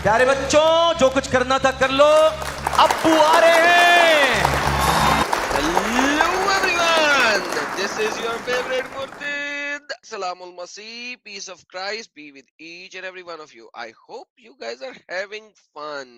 प्यारे बच्चों, जो कुछ करना था कर लो, अब्बू आ रहे हैं। Hello everyone, this is your favorite Murtid. Salamul Masih, peace of Christ be with each and every one of you. I hope you guys are having fun.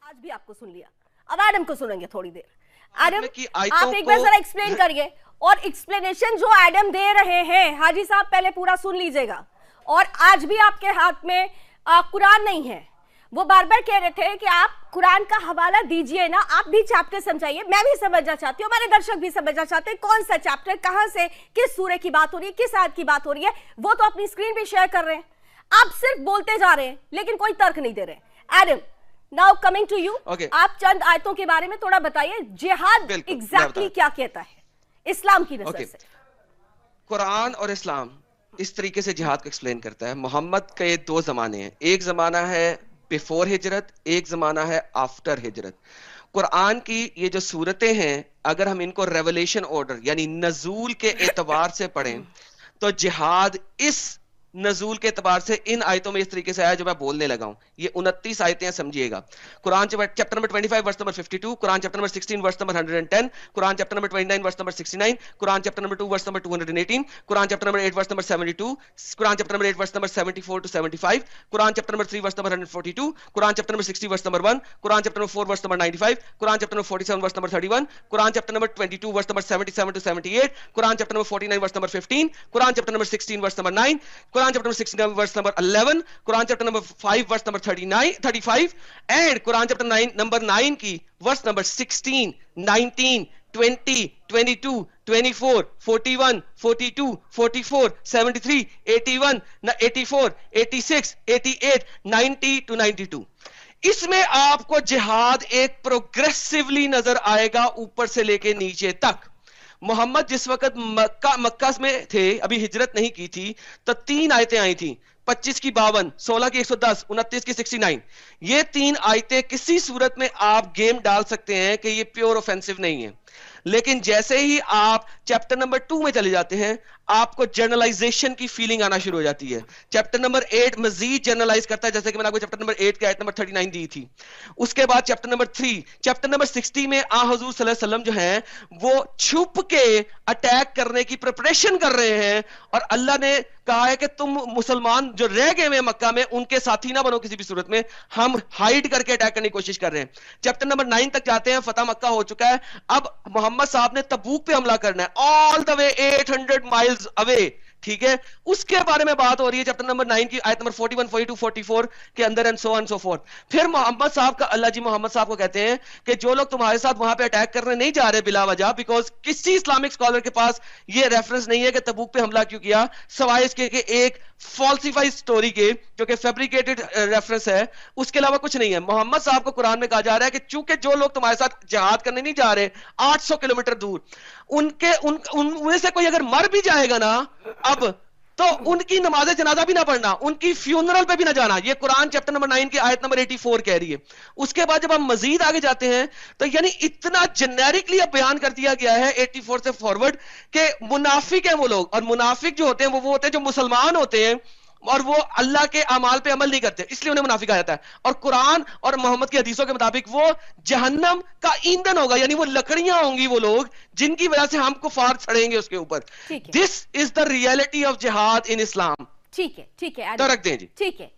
आज भी आपको सुन लिया, अब एडम को सुनेंगे थोड़ी देर। एडम, आप एक बार जरा एक्सप्लेन करिए, और एक्सप्लेनेशन जो एडम दे रहे हैं, हाजी साहब पहले पूरा सुन लीजिएगा। और आज भी आपके हाथ में कुरान नहीं है, वो बार बार कह रहे थे कि आप कुरान का हवाला दीजिए ना, आप भी चैप्टर समझाइए। मैं भी समझना चाहती हूँ, हमारे दर्शक भी समझना चाहते हैं कौन सा चैप्टर, कहां से, किस सूरह की बात हो रही है, किस आयत की बात हो रही है। वो तो अपनी स्क्रीन पे शेयर कर रहे हैं, आप सिर्फ बोलते जा रहे हैं लेकिन कोई तर्क नहीं दे रहे। Adam, now coming to you, आप चंद आयतों के बारे में थोड़ा बताइए, जिहाद एग्जैक्टली क्या कहता है इस्लाम की नजर से। कुरान और इस्लाम इस तरीके से जिहाद को एक्सप्लेन करता है। मोहम्मद के दो जमाने हैं, एक जमाना है बिफोर हिजरत, एक जमाना है आफ्टर हिजरत। कुरान की ये जो सूरतें हैं, अगर हम इनको रेवलेशन ऑर्डर यानी नजूल के एतबार से पढ़ें तो जिहाद इस नजूल के एतबार से इन आयतों में इस तरीके से आया जो मैं बोलने लगा हूं। ये 29 आयतें समझिएगा। कुरान चैप्टर नंबर 25 वर्स नंबर 52, कुरान चैप्टर नंबर 16 वर्स नंबर 110, कुरान चैप्टर नंबर 29 वर्स नंबर 69, कुरान चैप्टर नंबर 2 वर्स नंबर 218, कुरान चैप्टर नंबर 8 वर्स नंबर 72, कुरान chapter number 8 verse number 74 to 75, कुरान चैप्टर नंबर 3 वर्स नंबर 142, कुरान चैप्टर नंबर 60 वर्स नंबर 1, कुरान chapter number 4 verse number 95, Quran chapter number 47 verse number 31, कुरान chapter number 22 verse number 77 to 78, कुरान chapter number 49 verse number 15, कुरान chapter number 16 verse number 9, कुरान chapter number 69 verse number 11, Quran chapter number 5 verse number 35, and Quran chapter 9 number 9 की verse number 16, 19, 20, 22, 24, 41, 42, 44, 73, 81, 84, 86, 88, 90 to 92। इसमें आपको जिहाद एक progressively नजर आएगा ऊपर से लेके नीचे तक। मोहम्मद जिस वक्त मक्का में थे, अभी हिजरत नहीं की थी, तो 3 आयतें आई थी, 25 की 52, 16 की 110, 29 की 69। ये 3 आयतें किसी सूरत में आप गेम डाल सकते हैं कि ये प्योर ऑफेंसिव नहीं है। लेकिन जैसे ही आप चैप्टर नंबर 2 में चले जाते हैं, आपको जनरलाइजेशन की फीलिंग आना शुरू हो जाती है। चैप्टर नंबर 8 मजीद जनरलाइज करता है, जैसे कि मैंने आपको चैप्टर नंबर 8 की आयत नंबर 39 दी थी। उसके बाद चैप्टर नंबर 3, चैप्टर नंबर 60 में आ हुजूर सल्लल्लाहु अलैहि वसल्लम जो हैं वो छुप के अटैक करने की प्रिपरेशन कर रहे हैं, और अल्लाह ने कहा है कि तुम मुसलमान जो रह गए हैं मक्का में, उनके साथी ना बनो किसी भी सूरत में, हम हाइड करके अटैक करने की कोशिश कर रहे हैं। चैप्टर नंबर 9 तक जाते हैं, फतह मक्का हो चुका है। अब मोहम्मद साहब ने तबूक पे हमला करना है, all the way 800 miles away, ठीक है। उसके बारे में बात हो रही है चैप्टर नंबर 9 की आयत नंबर 41, 42, 44 के अंदर, and so on so fourth. फिर मोहम्मद साहब का, अल्लाह जी मोहम्मद साहब को कहते हैं कि जो लोग तुम्हारे साथ वहां पे अटैक करने नहीं जा रहे बिला वजह, बिकॉज किसी इस्लामिक स्कॉलर के पास ये रेफरेंस नहीं है कि तबूक पे हमला क्यों किया, सवाए इसके कि एक फॉल्सिफाइड स्टोरी के, जो कि फैब्रिकेटेड रेफरेंस है, उसके अलावा कुछ नहीं है। मोहम्मद साहब को कुरान में कहा जा रहा है कि चूंकि जो लोग तुम्हारे साथ जिहाद करने नहीं जा रहे 800 किलोमीटर दूर, उनमें से कोई अगर मर भी जाएगा ना अब, तो उनकी नमाज जनाजा भी ना पढ़ना, उनकी फ्यूनरल पे भी ना जाना। ये कुरान चैप्टर नंबर 9 की आयत नंबर 84 कह रही है। उसके बाद जब हम मजीद आगे जाते हैं तो यानी इतना जेनेरिकली अब बयान कर दिया गया है 84 से फॉरवर्ड के मुनाफिक हैं वो लोग, और मुनाफिक जो होते हैं वो होते हैं जो मुसलमान होते हैं और वो अल्लाह के अमाल पे अमल नहीं करते, इसलिए उन्हें मुनाफिक आ जाता है। और कुरान और मोहम्मद की हदीसों के मुताबिक वो जहन्नम का ईंधन होगा, यानी वो लकड़ियां होंगी वो लोग जिनकी वजह से हम कुफार चढ़ेंगे उसके ऊपर। This is the reality of जिहाद इन इस्लाम। ठीक है, ठीक है, तो रख दें जी। ठीक है।